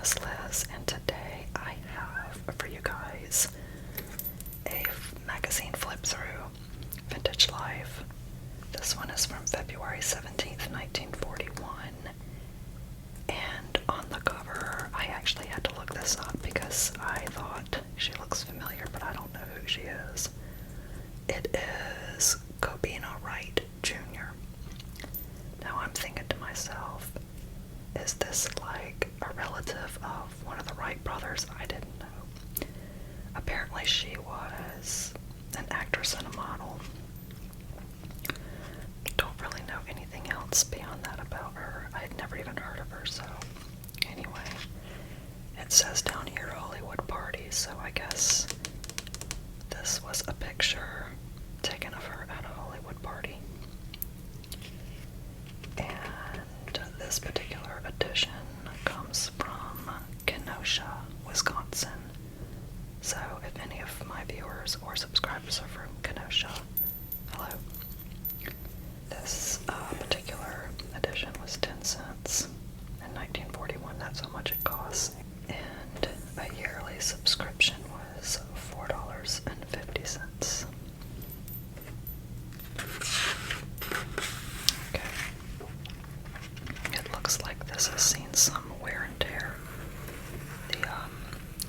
is Liz, and today I have for you guys a magazine flip through, Vintage Life. This one is from February 17th, 1941, and on the cover, I actually had to look this up because I thought she looks familiar, but I don't know who she is. It is Cobina Wright Jr. Now I'm thinking to myself, is this like a relative of one of the Wright brothers? I didn't know. Apparently she was an actress and a model. Don't really know anything else beyond that about her. I had never even heard of her, so anyway. It says down here Hollywood party, so I guess this was a picture taken of her at a Hollywood party. And this particular edition comes from Kenosha, Wisconsin. So if any of my viewers or subscribers are from Kenosha, hello. This particular edition was 10 cents in 1941. That's how much it costs. And a yearly subscription was $4.50. Okay. It looks like this has seen some wear and tear.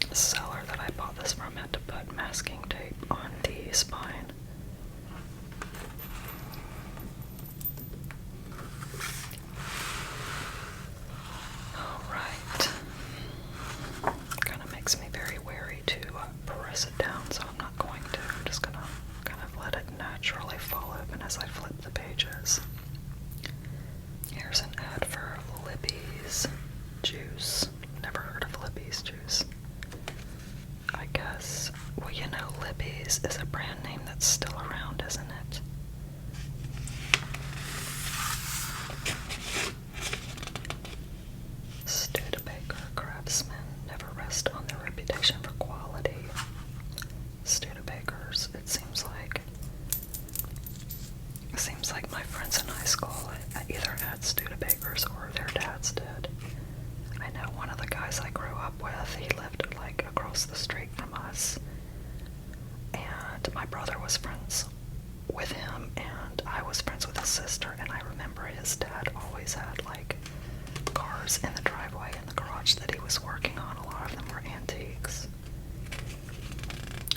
The seller that I bought this from had to put masking tape on the spine. Alright. Kind of makes me very wary to press it down, so I'm not going to. I'm just gonna kind of let it naturally fall open as I flip the pages. Here's an ad for Libby's juice. Never heard of Libby's juice. I guess, well, you know, Libby's is a brand name that's still around, isn't it? Studebaker craftsmen never rest on their reputation for quality. Studebakers, it seems like my friends in high school either had Studebakers or their dads did. I know one of the guys I grew up with, he lived like across the street from us, and my brother was friends with him, and I was friends with his sister, and I remember his dad always had like cars in the driveway in the garage that he was working on. A lot of them were antiques.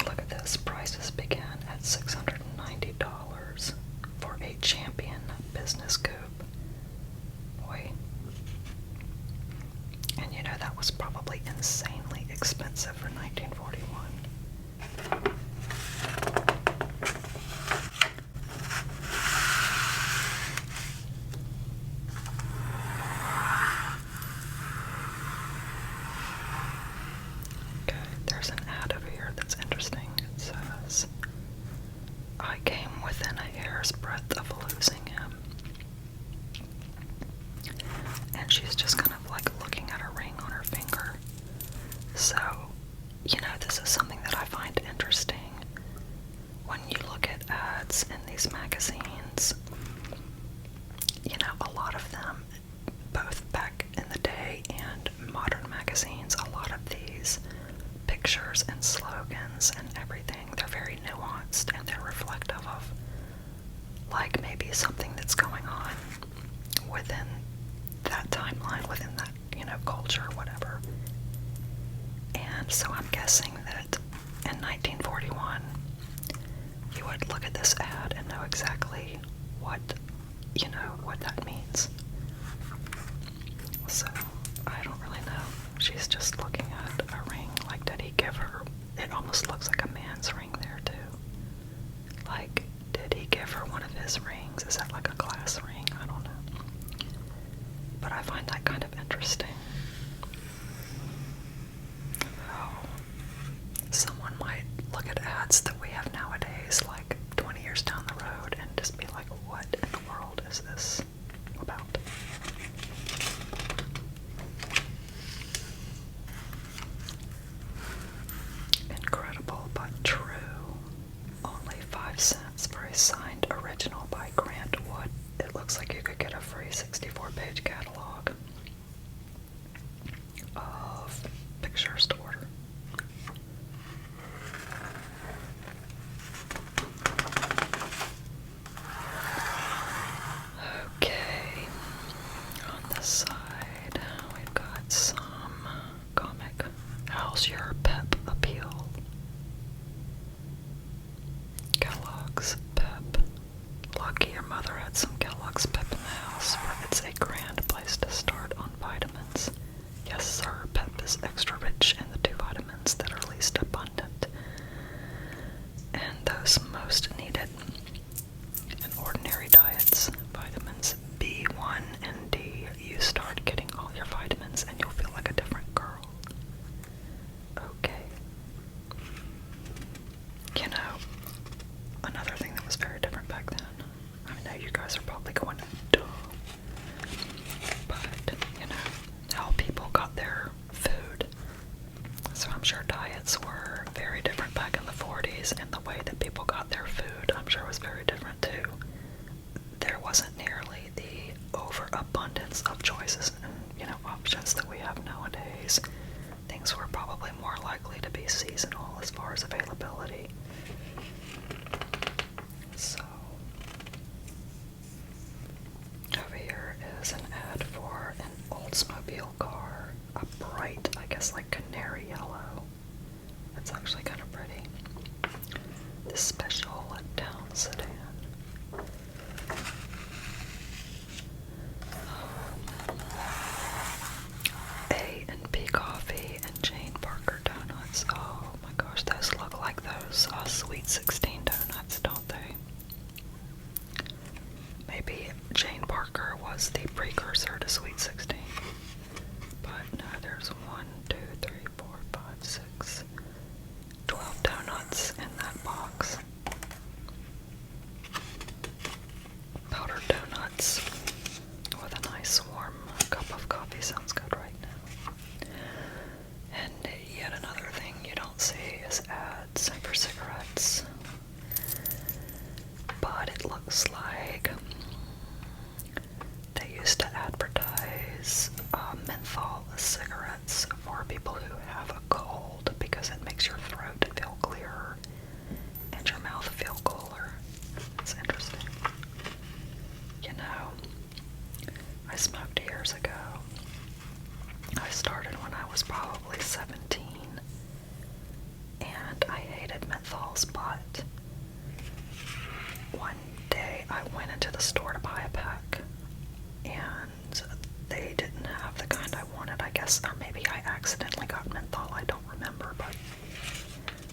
Look at this. Prices begin at $690 for a Champion business coupe. Boy. And you know, that was probably insanely expensive for 1941. Okay, there's an ad over here that's interesting. It says, I came within a hair's breadth of losing him. And she's just kind of like looking at a ring on her finger. So, you know, this is something that I find interesting. When you look at ads in these magazines, you know, a lot of them, both back in the day and modern magazines, a lot of these pictures and slogans and everything, they're very nuanced and they're reflective of like maybe something that's going on within that timeline, within that, you know, culture or whatever. And so I'm guessing that in 1941 you would look at this ad and know exactly what, you know, what that means. So I don't really know. She's just looking at a ring. Like, did he give her, it almost looks like a man's ring there too. Like, did he give her one of his rings? Is that like a glass ring? I don't know. But I find that kind of interesting. Oh, someone might look at ads that we have nowadays, like 20 years down the road, and just be like, what in the world is this about? Incredible but true. Only 5 cents for a signed original by Grant Wood. It looks like you could get a free 64-page catalog. of pictures to order. Okay, on this side we've got some comic. How's your pep appeal? Kellogg's Pep. Lucky your mother had some Kellogg's Pep in the house, for it's a grand place to start on vitamins. Yes, sir, Pep is extra rich in the two vitamins that are least abundant and those most needed in ordinary diets. Vitamins B1 and D. You start getting all your vitamins and you'll feel like a different girl. Okay. You know, another thing that was very different back then. I know you guys are probably going, duh. But, you know, how people got their food. So I'm sure diets were very different back in the 40s, and the way that people got their food, I'm sure, was very different too. There wasn't nearly the overabundance of choices and, you know, options that we have nowadays. Things were probably more likely to be seasonal as far as availability. So, over here is an ad for an Oldsmobile car, a bright, I guess like canary yellow. It's actually kind of pretty. This special down sedan. A&P Coffee and Jane Parker donuts. Oh my gosh, those look like those Sweet 16 donuts, don't they? Maybe Jane Parker was the precursor to Sweet 16. But no, there's 1, 2, 3, 4, 5, 6, 12 donuts in that box. Powdered donuts with a nice warm cup of coffee sounds good right now. And yet another thing you don't see is ads for cigarettes. But it looks like they used to advertise menthol cigarettes for people who have a cold because it makes your throat feel clearer and your mouth feel cooler. It's interesting. You know, I smoked years ago. I started when I was probably 17, and I hated menthols, but one day I went into the store to buy a pack, and they didn't have the kind I wanted, I guess, or maybe I accidentally got menthol, I don't remember, but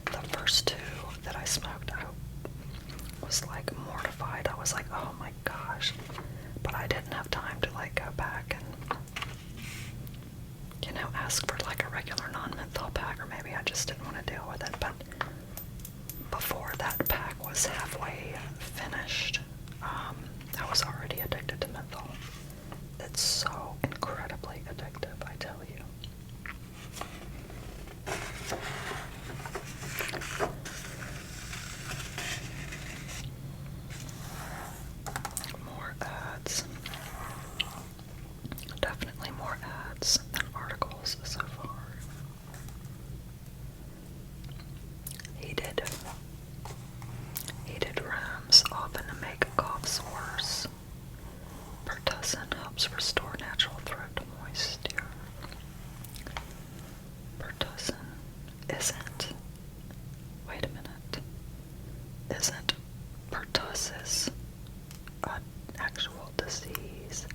the first two that I smoked, I was like mortified. I was like, oh my gosh, but I didn't have time to like go back and, you know, ask for like a regular non-menthol pack, or maybe I just didn't want to deal with it. But before that pack was halfway finished, I was already addicted to menthol. It's so incredibly addictive, I tell you. More ads. Definitely more ads than articles so far. Heated rooms often make coughs worse. Pertussin helps restore natural throat moisture. Pertussin isn't. Wait a minute. Isn't pertussis an actual disease?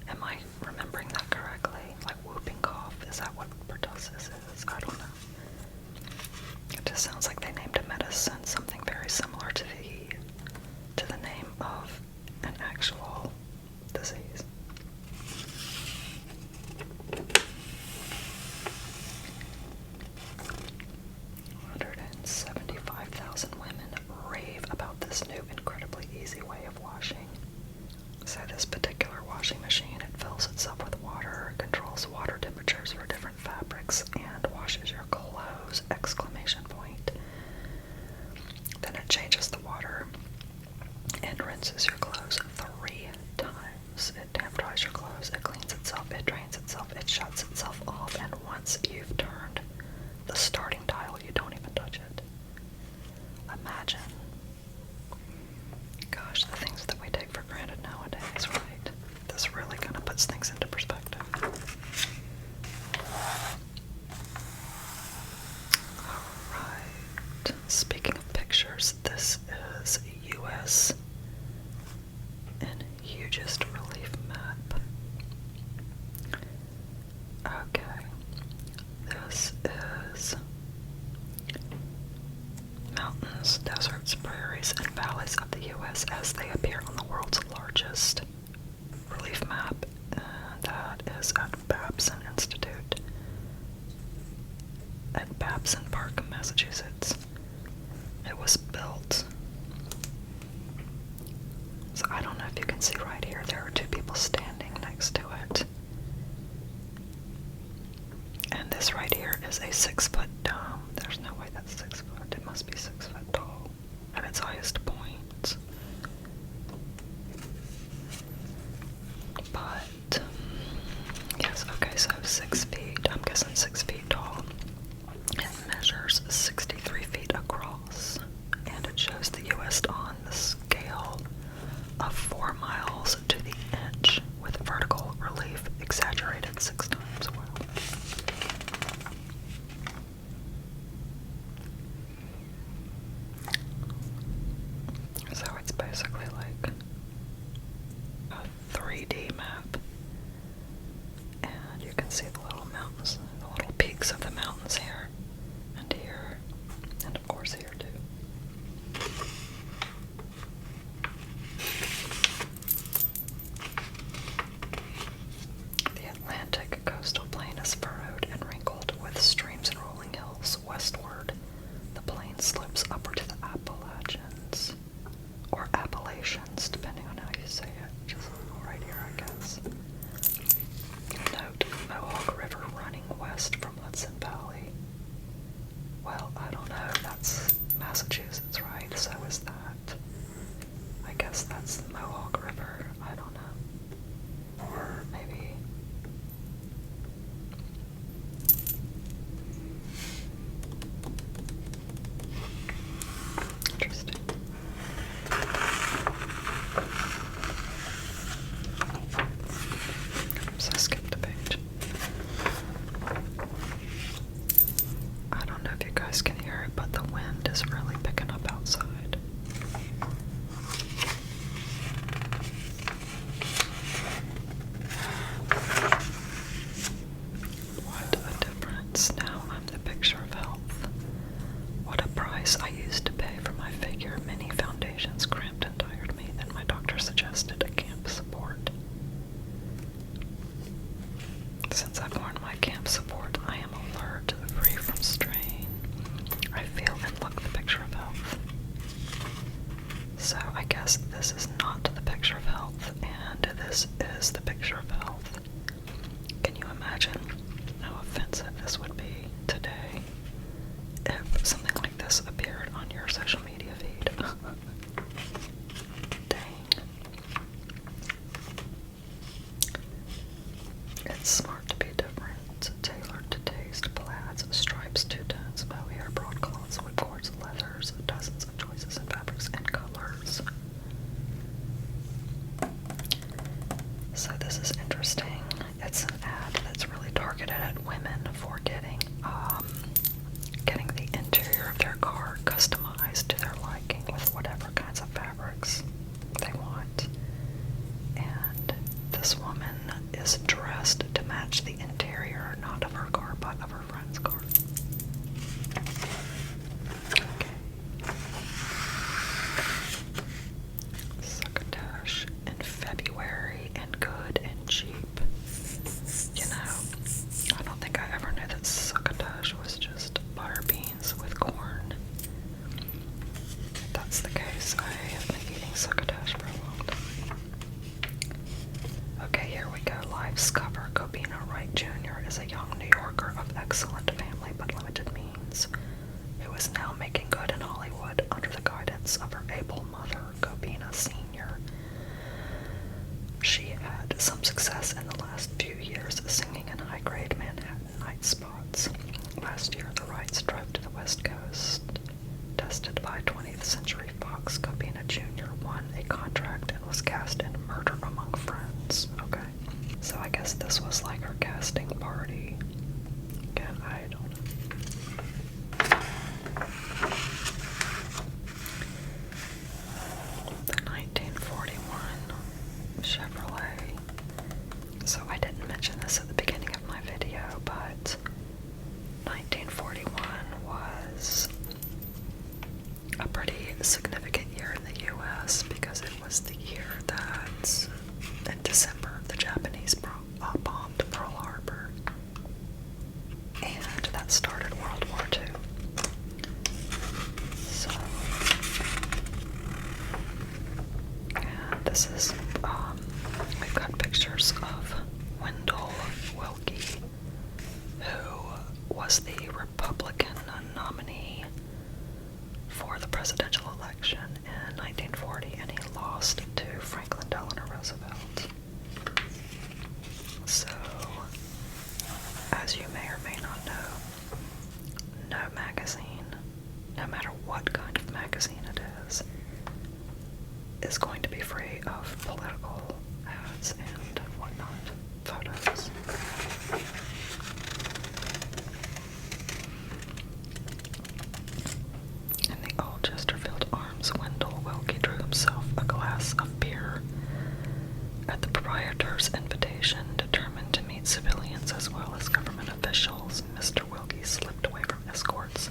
Am I remembering that correctly? Like whooping cough? Is that what pertussis is? I don't know. It just sounds like they named a medicine something very similar to the name of an actual disease. $175,000 women rave about this new incredibly easy way of washing. So this particular washing machine, it fills itself with water, controls water temperatures for different fabrics, and washes your clothes! Exclamation point. Then it changes the water hugest relief map. Okay, this is mountains, deserts, prairies, and valleys of the U.S. as they appear on the world's largest relief map. That is at Babson Institute at Babson Park, Massachusetts. It was built. So I don't know if you can see right here, there are two people standing next to it. And this right here is a 6-foot dome. There's no way that's 6 foot. It must be 6 foot tall at its highest point. But, yes, okay, so 6 feet. I'm guessing 6 feet tall. It measures 63 feet across. And it shows the U.S. on the scale of 4 miles to the inch, with vertical relief exaggerated 6 times. Wow. So it's basically like a 3D map, and you can see the little mountains, the little peaks of the mountains here, and of course here too. The Atlantic coastal plain is furrowed and wrinkled with streams and rolling hills. Westward, the plain slopes upward to the Appalachians, or Appalachians, depending on how you say it. Just right here, I guess. Note, Mohawk River running west from Hudson Valley. Well, I don't know. That's Massachusetts, right? So is that. I guess that's the Mohawk River. I don't know. Or maybe. Interesting. Oops, I skipped a page. I don't know if you guys can hear it, but the wind is really picking up outside. What a difference. Now I'm the picture of health. What a price I used to pay for my figure. Many foundations cramped and tired me. Then my doctor suggested a camp support. Since I've worn my camp support, I am alert, free from strain. I feel and look the picture of health. So I guess this is not the picture of health, and this is the picture of health. Can you imagine how offensive this would be today if something like this appeared on your social media feed? Dang. It's smart to be different, tailored to taste, plaids, stripes, two-tones, mohair, broadcloths, whipcords, leathers, dozens of choices in fabrics and colors. So this is interesting. It's an ad that's really targeted at women for getting the interior of their car customized to their liking with whatever kinds of fabrics they want. And this woman is dressed to match the interior, not of her car, but of her friend's car. Okay. Succotash in February, and good and cheap. You know, I don't think I ever knew that succotash was just butter beans with corn. If that's the case, I have been eating succotash for a long time. Okay, here we go. Life's cover. Gobina Wright Jr. is a young New Yorker of excellent family but limited means, who is now making good in Hollywood under the guidance of her able mother, Gobina Sr. She had some success in the last few years singing in high-grade Manhattan night spots. Last year, the Wrights drove to the West Coast. Tested by 20th Century Fox, Gobina Jr. won a contract and was cast in Murder Among Friends. Okay. So I guess this was like her casting party. Again, I don't know. The 1941 Chevrolet. So I didn't mention this at the beginning of my video, but 1941 was a pretty significant year in the US because it was the year that, in December, the Japanese bombed Pearl Harbor, and that started World War II. So, and this is, we've got pictures of Wendell Willkie, who was the Republican nominee for the presidential election in 1940, and he lost to Franklin Delano Roosevelt. So, as you may or may not know, no magazine, no matter what kind of magazine it is going to be free of political ads and whatnot, photos. In the old Chesterfield Arms, Wendell Willkie drew himself a glass of beer at the proprietor's invitation. Determined to meet civilians as well as government officials, Mr. Willkie slipped away from escorts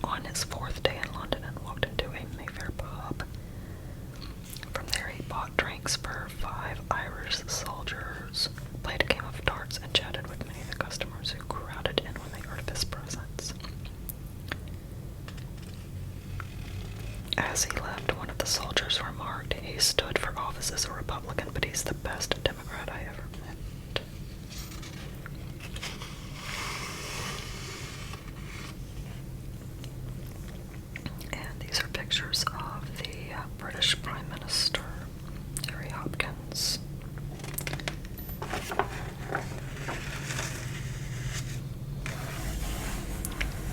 on his fourth day in London and walked into a Mayfair pub. From there he bought drinks for 5 Irish soldiers, played a game of darts, and chatted with many of the customers who crowded in when they heard of his presence. As he left, one of the soldiers remarked, "He stood for office as a Republican, but he's the best Democrat I ever met." And these are pictures of the British Prime Minister, Harry Hopkins.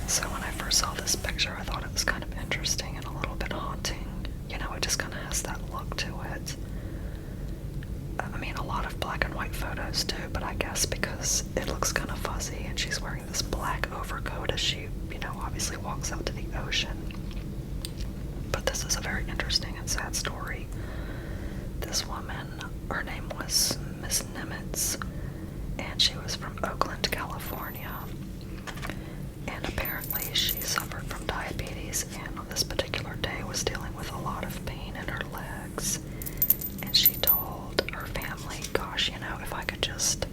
So when I first saw this picture, I thought it was kind of interesting and a little bit haunting. You know, it just kind of has that look to it. I mean, a lot of black and white photos do, but I guess because it looks kind of fuzzy and she's wearing this black overcoat as she, you know, obviously walks out to the ocean. But this is a very interesting and sad story. This woman, her name was Miss Nimitz, and she was from Oakland, California. And apparently she suffered from diabetes, and on this particular day was dealing with a lot of pain in her legs. And she told her family, "Gosh, you know, if I could just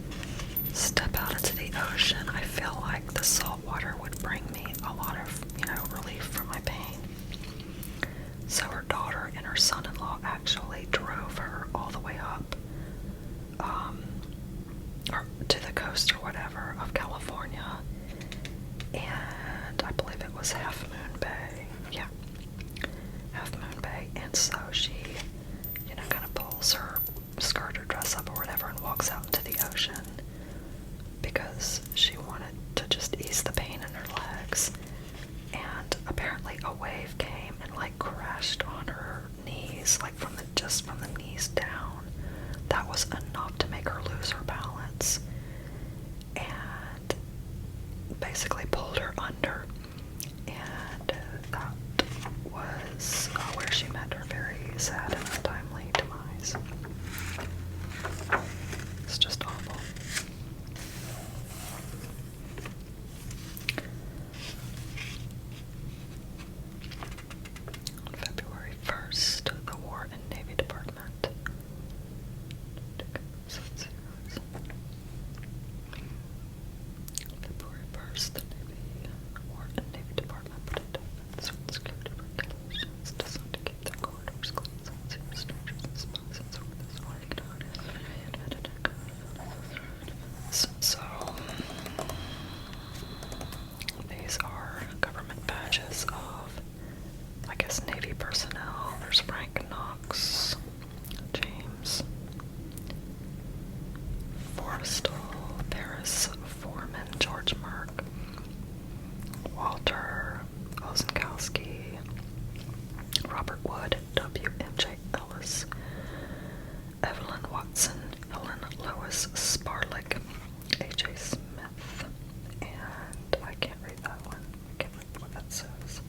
step out into the ocean, I feel like the salt water would bring me a lot of, you know, relief from my pain." So her daughter and her son-in-law actually drove her all the way up or to the coast or whatever of California, and I believe it was Half Moon Bay. Yeah, Half Moon Bay. And so she, you know, kind of pulls her skirt or dress up or whatever and walks out into the ocean because she wanted to just ease the pain in her legs. And apparently a wave came and like crashed on her knees, like just from the knees down. That was enough to make her lose her balance and basically pulled her under. And that was where she met her very sad and untimely demise. It's just awful. On February 1st, the War and Navy Department. February 1st, the War and Navy Department put into effect certain security regulations designed to keep their corridors clean, serious strangers and spies and so forth. So, these are government badges of, I guess, Navy personnel. There's Frank Knox, James Forrestal, Paris Foreman, George Merck, Walter Ozenkowski, Robert Wood, W.M.J. Ellis, Evelyn Watson, Helen Lois Sparlick, A.J. Smith, and I can't read that one. I can't read what that says.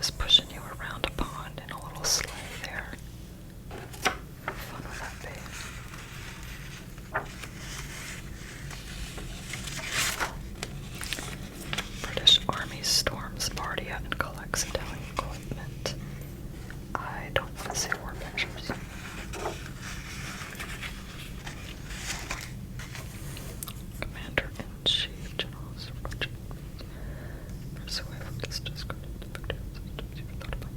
just pushing you around a pond in a little sleigh there. How fun would that be? British Army storms Bardia and collects Italian equipment. I don't want to see war pictures. Commander-in-Chief General pursue this discredited victims you've thought about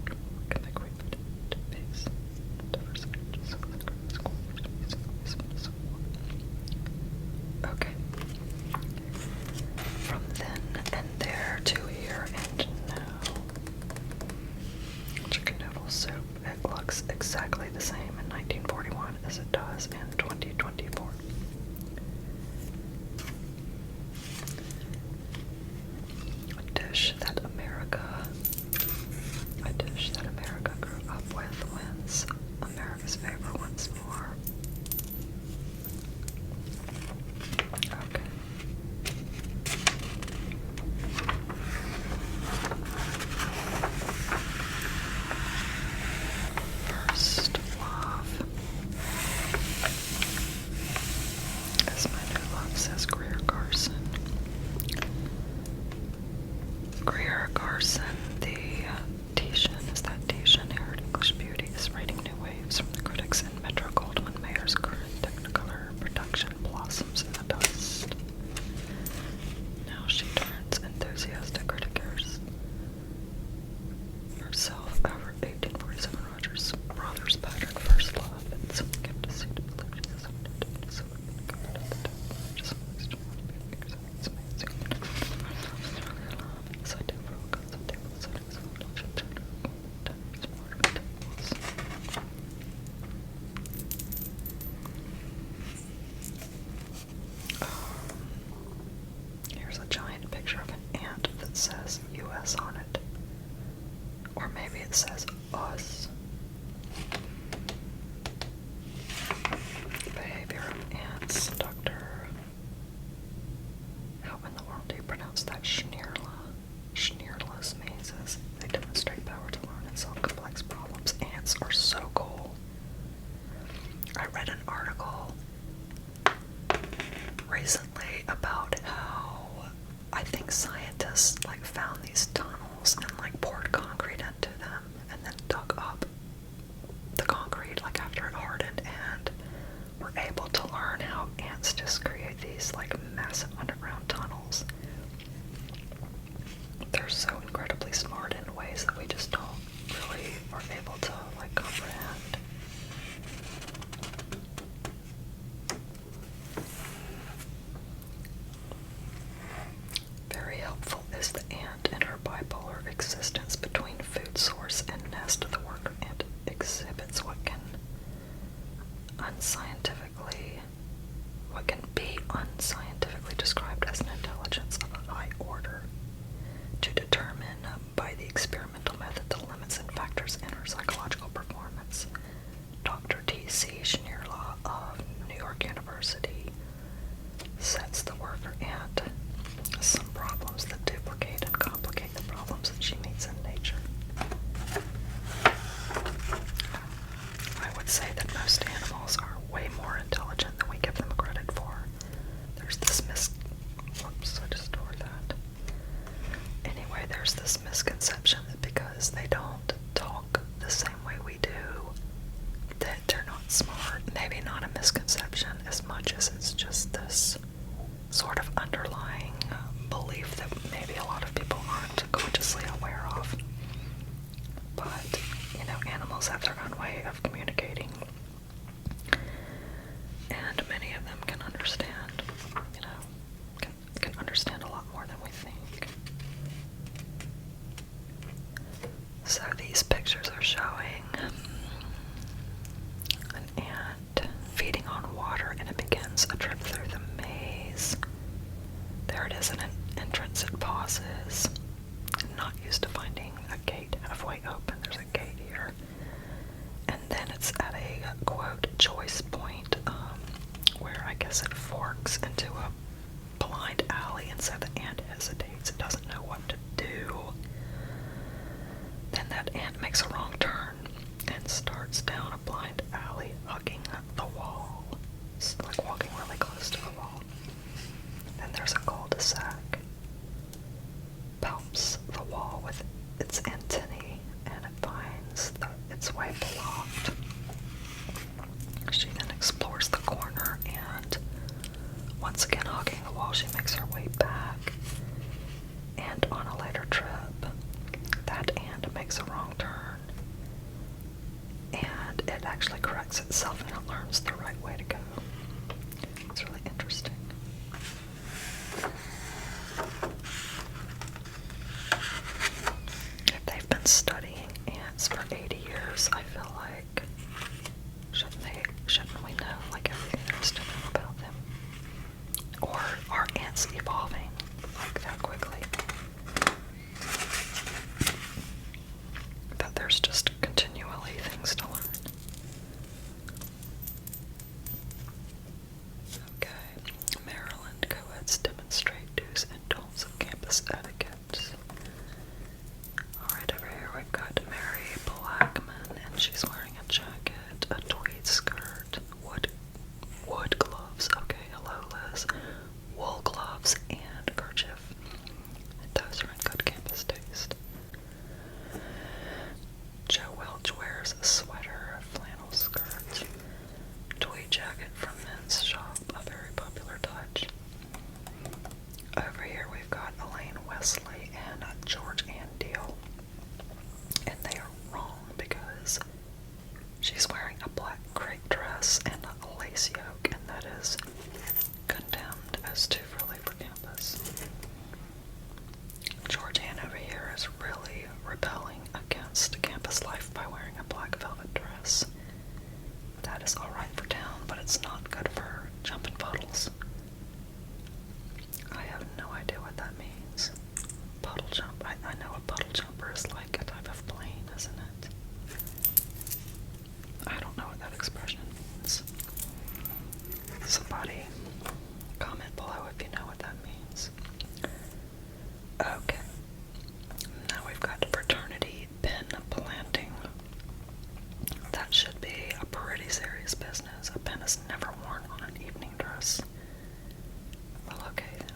can they quit to face okay. From then and there to here and now. Chicken noodle soup. It looks exactly the same in 1941 as it does in 2024. A dish that America grew up with wins America's favor once more. Okay. First love. As my new love says, Greer Garson. Greer Garson, the Titian-haired English beauty, is rating new waves from the critics in Metro-Goldwyn-Mayer's current Technicolor production Blossoms in the Dust. Now she turns enthusiastic critic herself over 1847 Rogers Brothers pattern First Love, and someone kept to see to believe she's someone to do someone covered at the time. Just makes me want to be because it's amazing. So I do for all kinds of table settings, function, tables, water tables. Here's a giant picture of an ant that says US on it. Or maybe it says us. Behavior of ants. Dr. How in the world do you pronounce that? Schneerla. Schneerla's mazes. They demonstrate power to learn and solve complex problems. Ants are so cool. I read an article recently about how I think scientists found these tunnels and poured concrete into them and then dug up the concrete after it hardened and were able to learn how ants just create these massive underground tunnels. They're so incredibly smart in ways that we just don't really are able to comprehend. Very helpful is the ant in her bipolar existence between food source and nest. The worker ant exhibits what can be unscientifically described as an intelligence of a high order. To determine by the experimental method the limits and factors in her psychological performance, Dr. T.C. Schneerla of New York University sets the worker ant some problems that duplicate and complicate the problems that she meets in nature. I would say that most animals are way more intelligent than we give them credit for. There's this whoops, I just tore that. Anyway, there's this misconception that because they don't talk the same way we do, that they're not smart. Maybe not a misconception as much as it's just this sort of underlying belief that maybe a lot of people aren't consciously aware of. But, animals have their own way of communicating. And many of them can understand, can understand a lot more than we think. So these pictures are showing an ant feeding on water, and it begins a trip through the maze. There it is at an entrance. It pauses. I'm not used to finding a gate halfway open. There's a gate here. And then it's at a, quote, choice point, where I guess it forks into a blind alley, and so the ant hesitates. It doesn't know what to do. Then and that ant makes a wrong turn and starts down a blind alley, hugging the wall. It's like walking really close to the wall. Then there's a cul-de-sac. Palps the wall with its antennae, and it finds its way blocked. She then explores the corner, and once again hugging the wall, she makes her way back. And on a later trip, that ant makes a wrong turn, and it actually corrects itself and it learns the right way to go. It's really interesting. If they've been studying ants for 80 years, I feel like shouldn't we know like everything there is to know about them? Or are ants evolving like that quickly? That there's just continually things to learn. Okay, Maryland co-eds demonstrate do's and don'ts of campus etiquette. Alright, over here we've got Mary Blackman, and she's wearing a jacket, a tweed skirt, wood gloves, okay, hello Liz, wool gloves, and a kerchief. And those are in good campus taste. Joe Welch wears a sweater, a flannel skirt, tweed jacket from Men's Shop, a very popular touch. Over here we've got Elaine Wesley and George Andeal, and they are wrong because she's wearing a black crepe dress and a lace yoke, and that is condemned as too frilly for campus. George Ann over here is really rebelling against campus life by wearing a black velvet dress. That is alright for town, but it's not good for jumping puddles. I have no idea what that means. Puddle jump. I know a puddle jumper is like a type of plane, isn't it? I don't know what that expression means. Somebody comment below if you know what that means. Okay. Now we've got fraternity pin planting. That should be a pretty serious business. A pin is never worn on an evening dress. Well, okay then.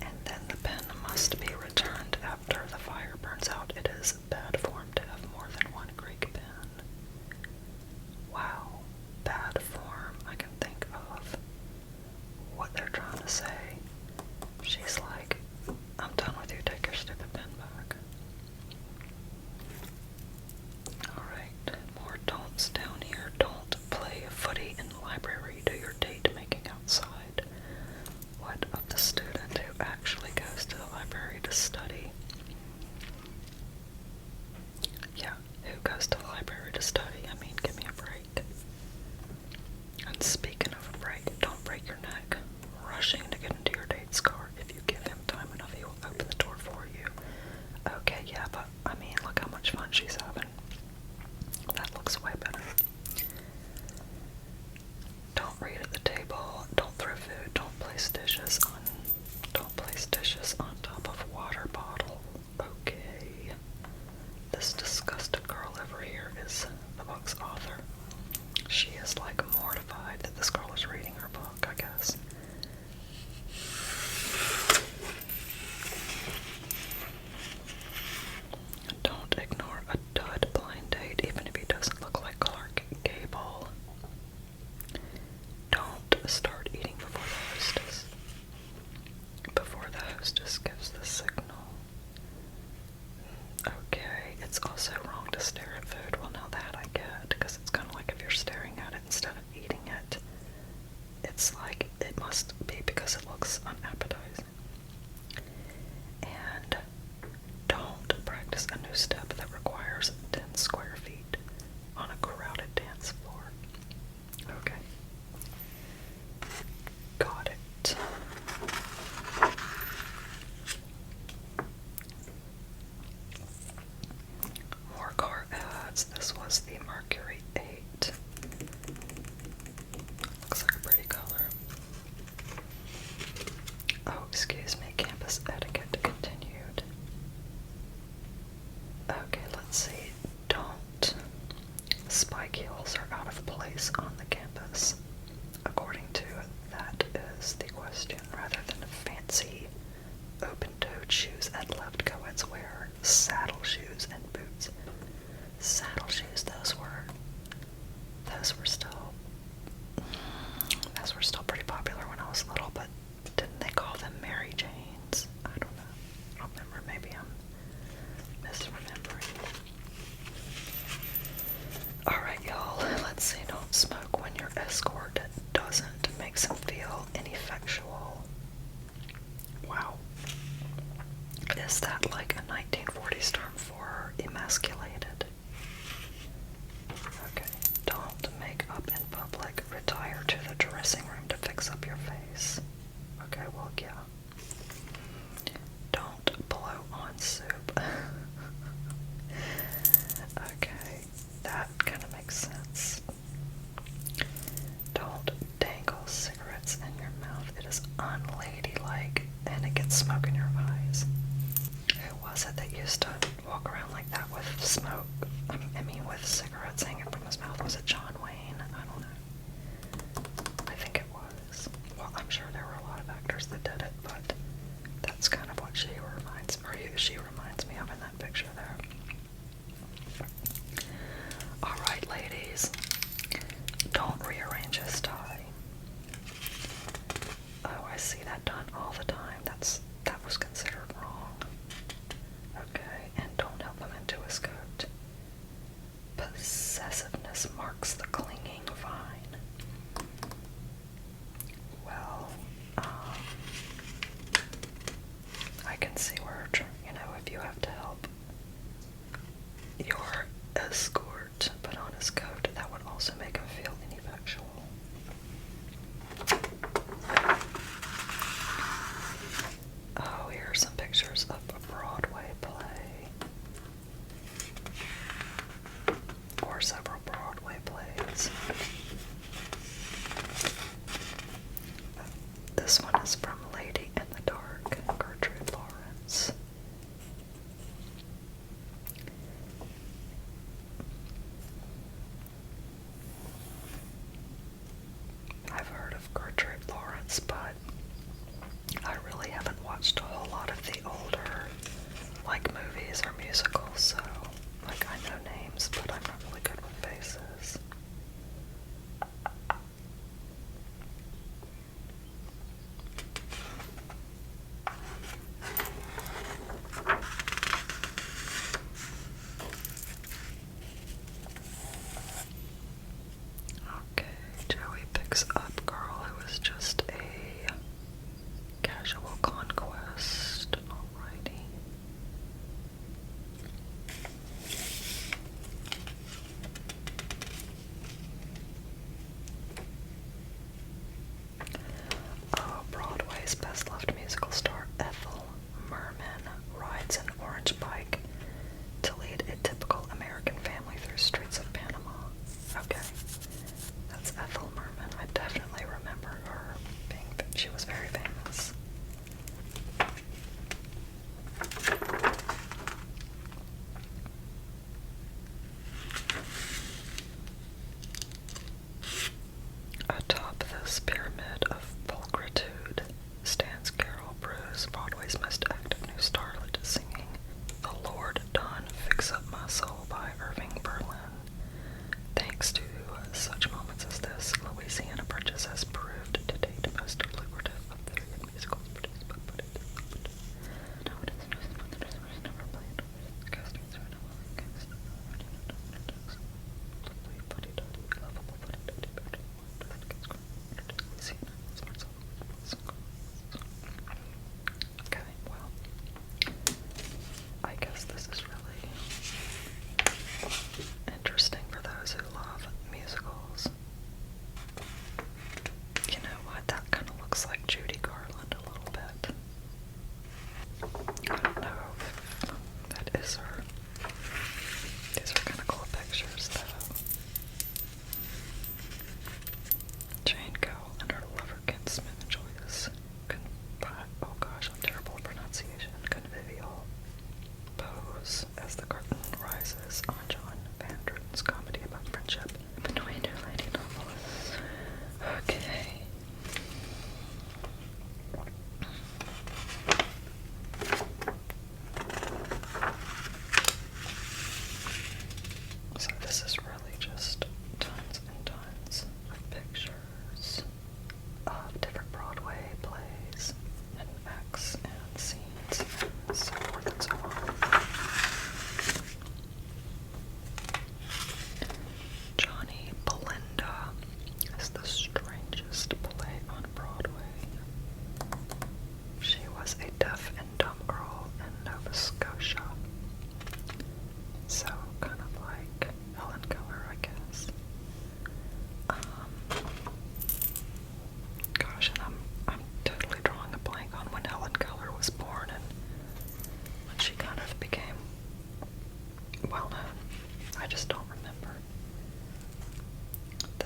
And then the pin must be returned after the fire burns out. It is bad form to have more than one Greek pin. Wow, bad form. I can think of what they're trying to say. She's like, I'm done with you, take your stupid pin back. Alright, more don'ts down here. Don't play footy in the library. Do your date making outside. What of the student who actually goes to the library to study? Yeah, who goes to the library to study? I mean, give me a break. And speaking of a break, don't break your neck rushing to get into your date's car. If you give him time enough, he will open the door for you. Okay, yeah, but I mean, look how much fun she's having. That looks way better. Don't read at the table. Don't throw food. Don't place dishes on top of water bottle. Okay. This disgusted girl over here is the book's author. She is like mortified that this girl is reading her book, I guess. Don't ignore a dud blind date, even if he doesn't look like Clark Gable. Don't start eating before the hostess gives the signal. Okay, it's also wrong to stare at food. Well, now that I get, because it's kind of like if you're staring at it instead of eating it, it's like it must be because it looks unappetizing. And don't practice a new step that requires 10 square feet on a crowded dance floor. Okay. Got it. More car ads. This was the Mercury 8. Looks like a pretty color. Oh, excuse me. Campus etiquette continued. Okay, let's see. Don't. Spike heels are out of place on the campus. According to that is the question, rather than fancy open-toed shoes that left co-eds wear, saddle shoes and boots. Saddle shoes, those were still pretty popular when I was little, but didn't they call them Mary Janes? I don't know. I don't remember. Maybe I'm misremembering. Alright, y'all. Let's see. Don't smoke when your escort doesn't. Makes him feel ineffectual. Wow. Is that like a 1940s term for emasculated? Okay. Don't make up in public. Retire to the dressing room to fix up your face. Okay, well, yeah. Don't blow on soup. Okay, that kind of makes sense. Don't dangle cigarettes in your mouth. It is unladylike and it gets smoke in your eyes. Who was it that used to walk around like that with smoke? I mean, with cigarettes hanging from his mouth? Was it John Wayne? I don't know. I think it was. Well, I'm sure there were a lot of actors that did it, but that's kind of what she reminds me of in that picture there. Alright, ladies. Don't rearrange his tie. Oh, I see that done all the time. That was considered wrong. Okay, and don't help him into his coat. Possessiveness marks the clinging vine. Well, I can see where, if you have to help your escort put on his coat, that would also make him feel ineffectual. Oh, here are some pictures of a Broadway play. Or several Broadway plays. This one is from Lady in the Dark, Gertrude Lawrence. I've heard of Gertrude Lawrence, but I really haven't watched a whole lot of the older, movies or musicals, so, I know names, but I'm not really good with faces. Okay, Joey picks up girl who is just a casual conquest. Alrighty. Oh, Broadway's best-loved musical star Ethel Merman rides an orange bike to lead a typical American family through streets of Panama. Okay, that's Ethel Merman. I definitely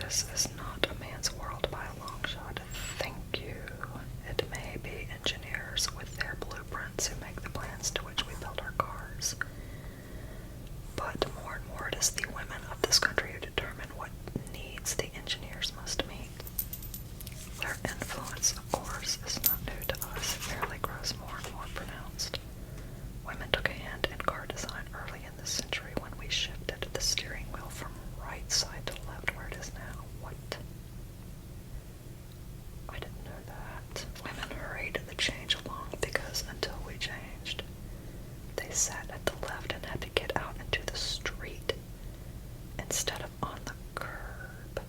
This is not a man's world by a long shot. Thank you. It may be engineers with their blueprints who make the plans to which we build our cars. But more and more it is the women of this country who determine what needs the engineers must meet. Their influence, of course, is not new to us. It merely grows more and more pronounced. Women took a hand in car design early in this century when we shifted the steering wheel from right side to left where it is now. What? I didn't know that. Women hurried the change along because until we changed, they sat at the left and had to get out into the street instead of on the curb.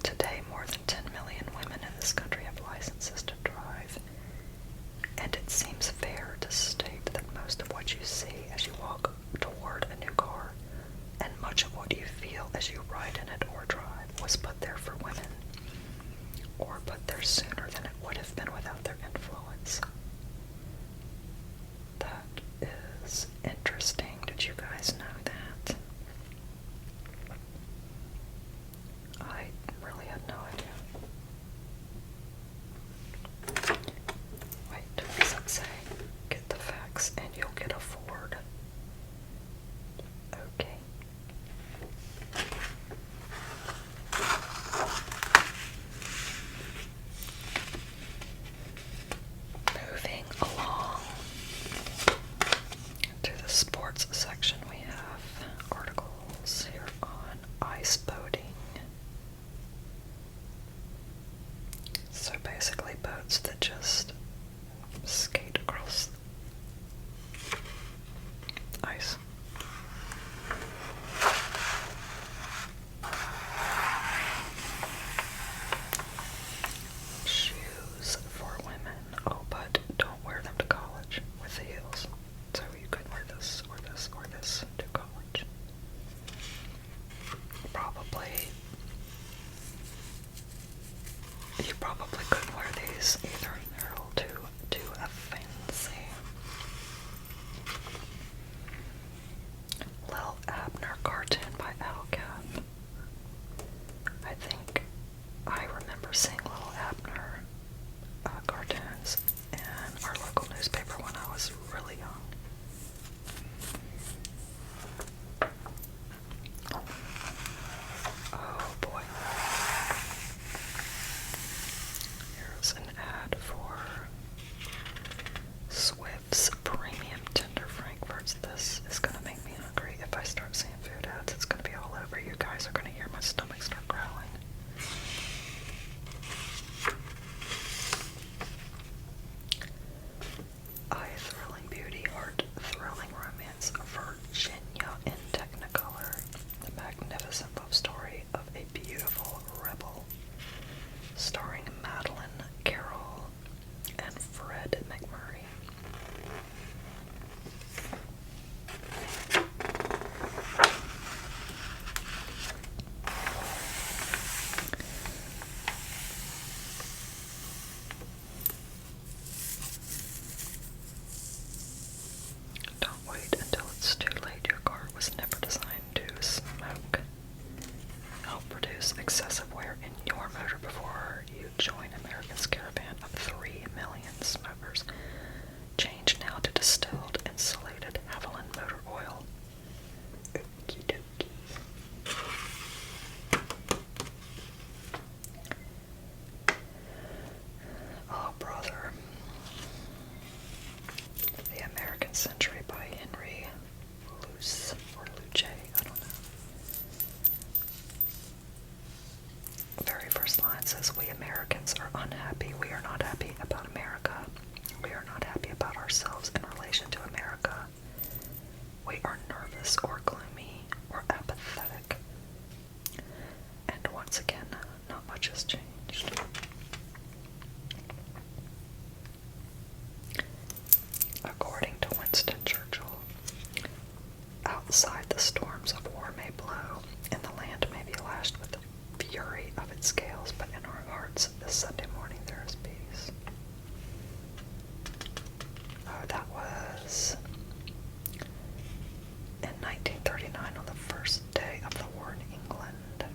Today, more than 10 million women in this country have licenses to drive, and it seems fair to state that most of what you see as you walk toward a new car, and much of what you feel as you ride in it or drive, was put there for women, or put there sooner than it would have been without their influence. That is interesting. Did you guys know that? I really had no idea. Wait, what does it say? Get the facts and you'll get a Ford. Okay. Moving along to the sports section, we have articles here on ice boating. So basically boats that just skate across ice. Shoes for women. Oh, but don't wear them to college with the heels. So you could wear this or this or this to college. You probably couldn't wear these either. They're a little too fancy. Lil Abner cartoon by Al Cap. I think I remember seeing Lil Abner cartoons in our local newspaper when I was really young. Oh boy. Here's an ad for Swift's Premium Tender Frankfurts. This is gonna make me hungry. If I start seeing food ads, it's gonna be all over. You guys are gonna hear my stomach start growling. Eye-thrilling beauty, heart-thrilling romance, Virginia in Technicolor. The magnificent love story of a beautiful rebel, starring Madeline Carroll and Fred McMurray. Don't wait until it's too late. Your car was never designed to smoke. Help reduce excessive wear in your motor before you join America's caravan of 3 million smokers. Change now to distilled insulated Haviland motor oil. Okie dokie. Oh, brother. The American Century by Henry Luce, or Luce, I don't know. The very first line says, "We Americans are unhappy. We are not happy about America. We are not happy about ourselves in relation to America. We are nervous or gloomy or apathetic." And once again, not much has changed. According to Winston Churchill, outside the storms of war may blow, and the land may be lashed with the fury of its gales, but in our hearts this Sunday morning there is peace. Oh, that was in 1939 on the first day of the war in England.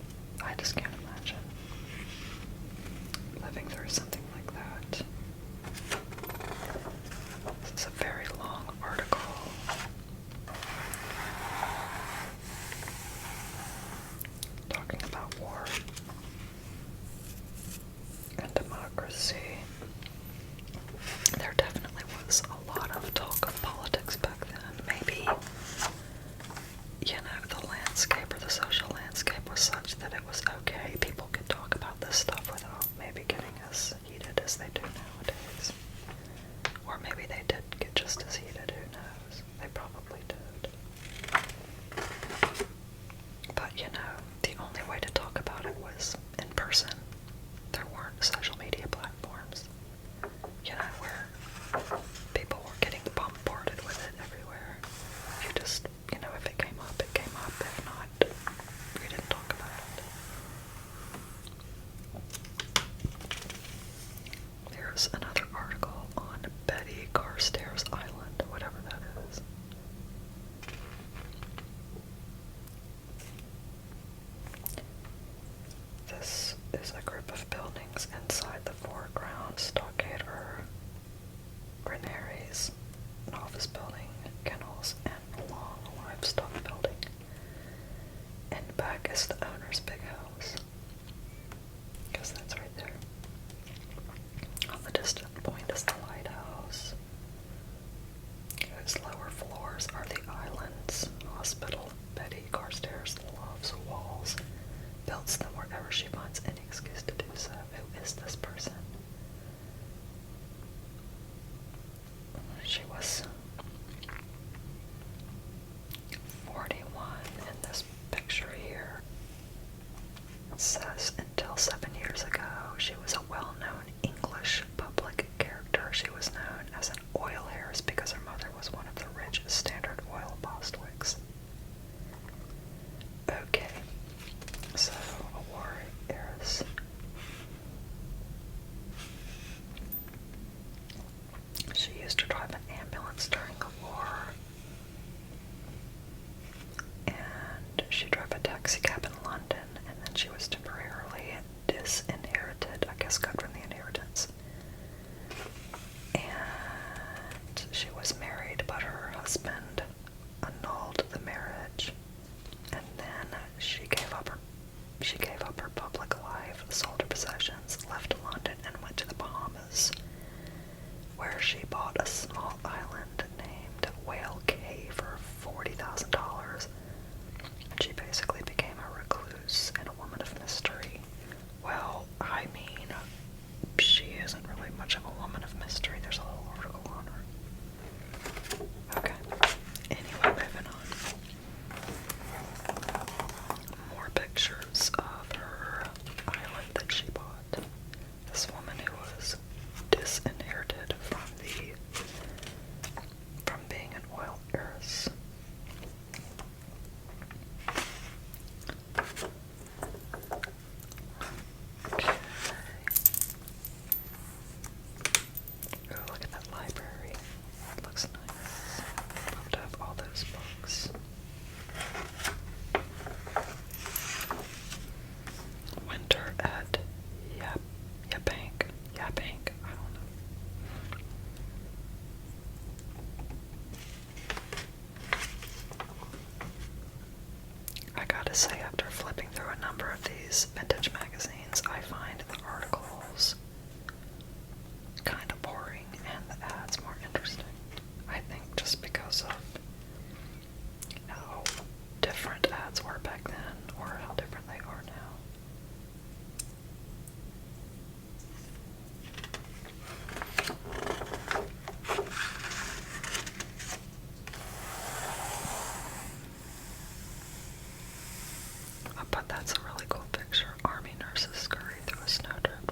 back is the owner's big house. Because that's right there. On the distant point is the lighthouse. Whose lower floors are the islands, hospital, Betty, Carstairs, lofts, walls, builds them wherever she finds any excuse to do so. Who is this person? She was 41 in this picture here. It says, until 7 years ago, she was a well-known English public character. She was known as an oil heiress because her mother was one of the rich Standard Oil Bostwicks. Okay, so a war heiress. She used to drive an ambulance during the war. And she drove a taxi cab in London, and then she was temporarily disinherited, I guess cut from the inheritance. And she was married, but her husband annulled the marriage. And then she gave up her public life, sold her possessions, left London, and went to the Bahamas, where she bought a small island named Whale Cay for $40,000. She basically became a recluse and a woman of mystery. Well, I mean, she isn't really much of a woman of mystery. There's a whole article on her. Okay. Anyway, moving on. More pictures of her island that she bought. This woman who was disinherited from being an oil heiress. Okay. Oh, look at that library. It looks nice. Love to have all those books. Winter at Yabank. I don't know. I gotta say, after flipping through a number of these vintage magazines, I find the articles kind of boring and the ads more interesting. I think just because of how different ads were back then, or how different they are now. But that's a really cool picture. Army nurses scurry through a snowdrift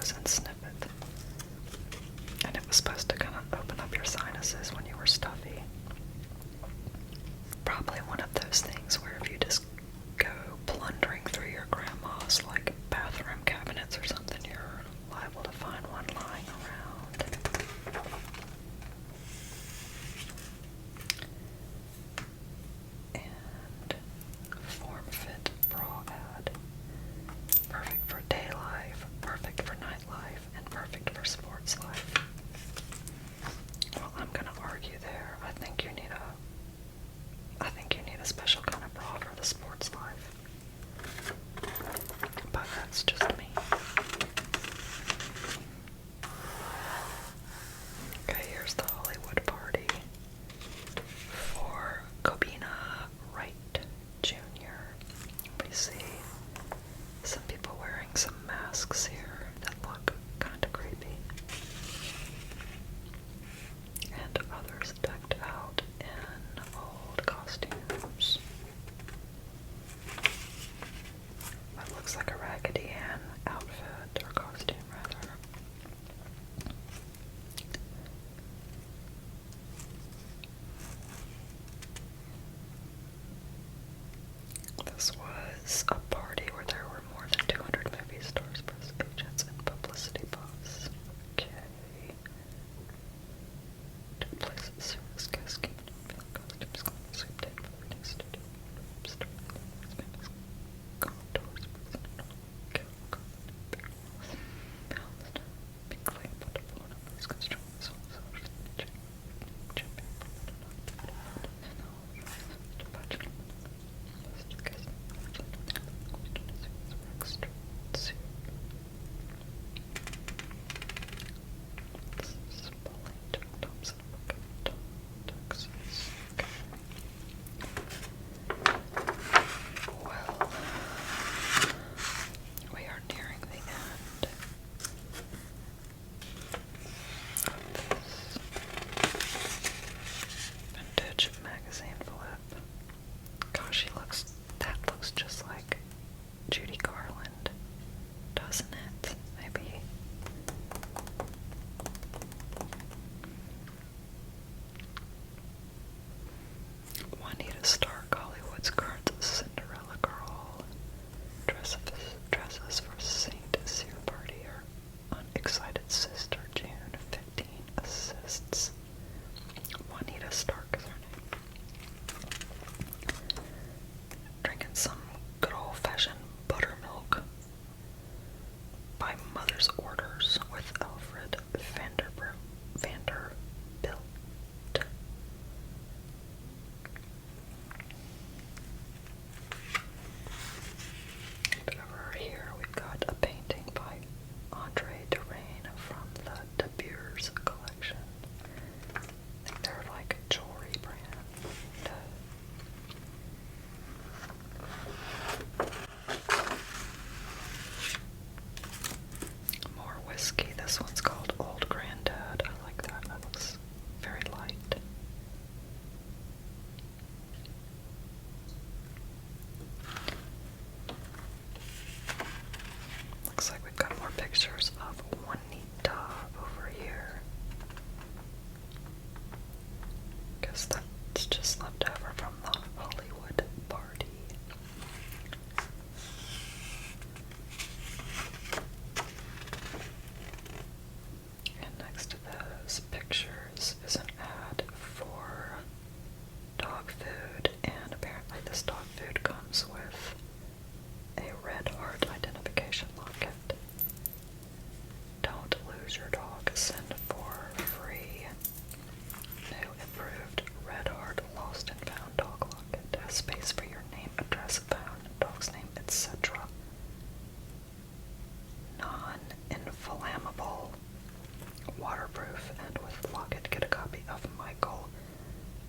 nose and sniff it. And it was supposed to kind of open up your sinuses when you were stuffy. Probably one of those things where if you just go plundering through your grandma's like bathroom cabinets or something, you're liable to find one lying around. And form fit bra ad. Perfect for day life, perfect for nightlife, and perfect for sports life. Well, I'm gonna argue there. I think you need a special kind of bra for the sports life. But that's just me. Okay, here's the Hollywood party for Kobina Wright Jr. We see some people wearing some masks here that look kind of creepy. And others decked out in old costumes. That looks like a Raggedy Ann outfit, or costume rather. This was a party where there were more than 200 movie stars, press agents, and publicity buffs. Okay. Took place at Sarah's casket, film costumes, sweep day, recording studio, famous contours, big clay, put the phone up, this construction, so well, we are nearing the end of this vintage magazine flip. Gosh, that looks just like Judy Garland, doesn't it? Maybe. Juanita Stark, Hollywood's current Cinderella girl, dresses for St. Cyr party. Her unexcited sister, June, 15, assists. Juanita Stark is her name. Drinking some good old-fashioned buttermilk by mother's orders with Alfred Vanderbilt. Over here we've got a painting by Andre Derain from the De Beers collection. I think they're like a jewelry brand. More whiskey. This one's called Old Granddad. I like that. That looks very light. Looks like we've got more pictures of Juanita over here. Guess that's just left over from the Hollywood party. And next to those pictures is an ad for dog food, and apparently this dog food comes with a red heart identification locket. Don't lose your dog. Send for free. New improved red heart lost and found dog locket. Has space for your name, address, phone, dog's name, etc. Non-inflammable, waterproof, and with locket get a copy of Michael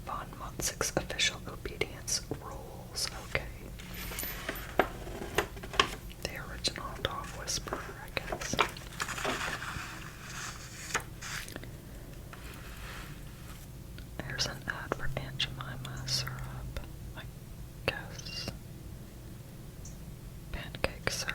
von Munzig's official obedience rules. Okay. The original dog whisperer, I guess. Here's an ad for Aunt Jemima syrup, I guess. Pancake syrup.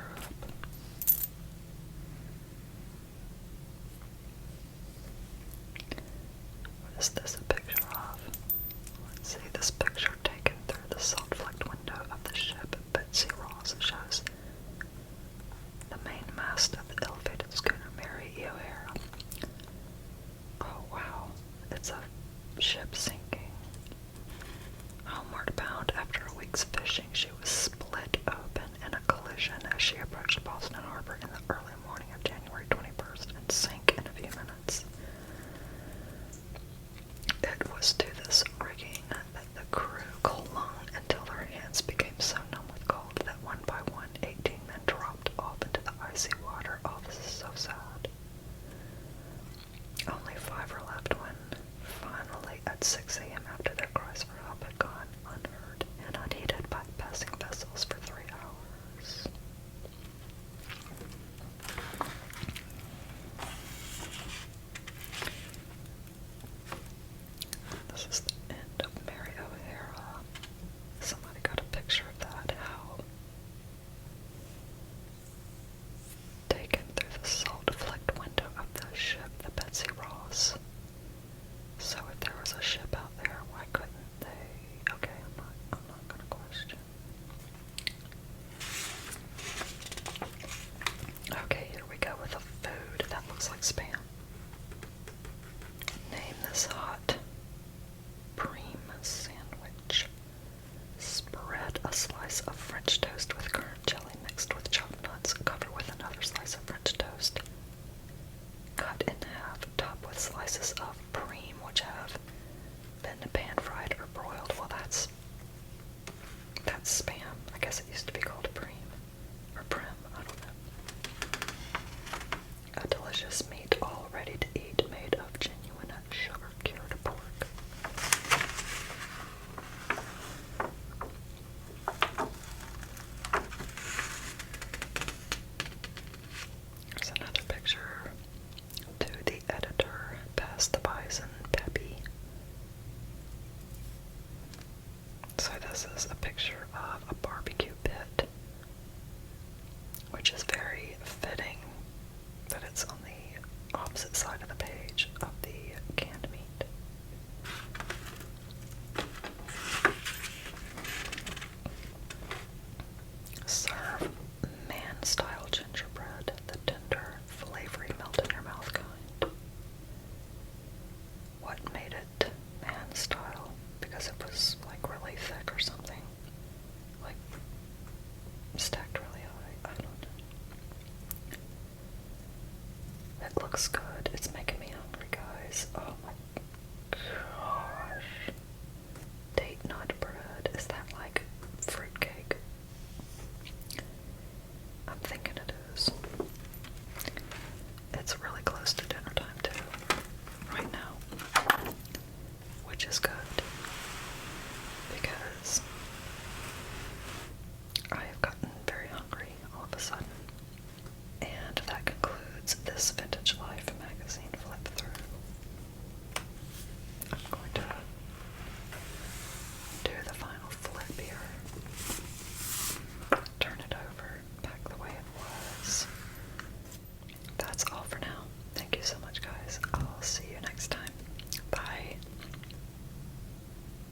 slices of bream, which have been pan-fried or broiled. Well, that's Spam. I guess it used to be called bream. Or prim, I don't know. A delicious meat all ready to eat, made of genuine sugar-cured pork. There's another picture. To the editor, pass the bison, Peppy. So this is a picture of a barbecue pit, which is very fitting that it's on the opposite side of the page of the canned meat. Serve man-style gingerbread, the tender, flavory, melt-in-your-mouth kind. What made it man-style? Because it was, like, really thick or something? Like, stacked really high? I don't know. It looks good. It's making me hungry, guys. Oh my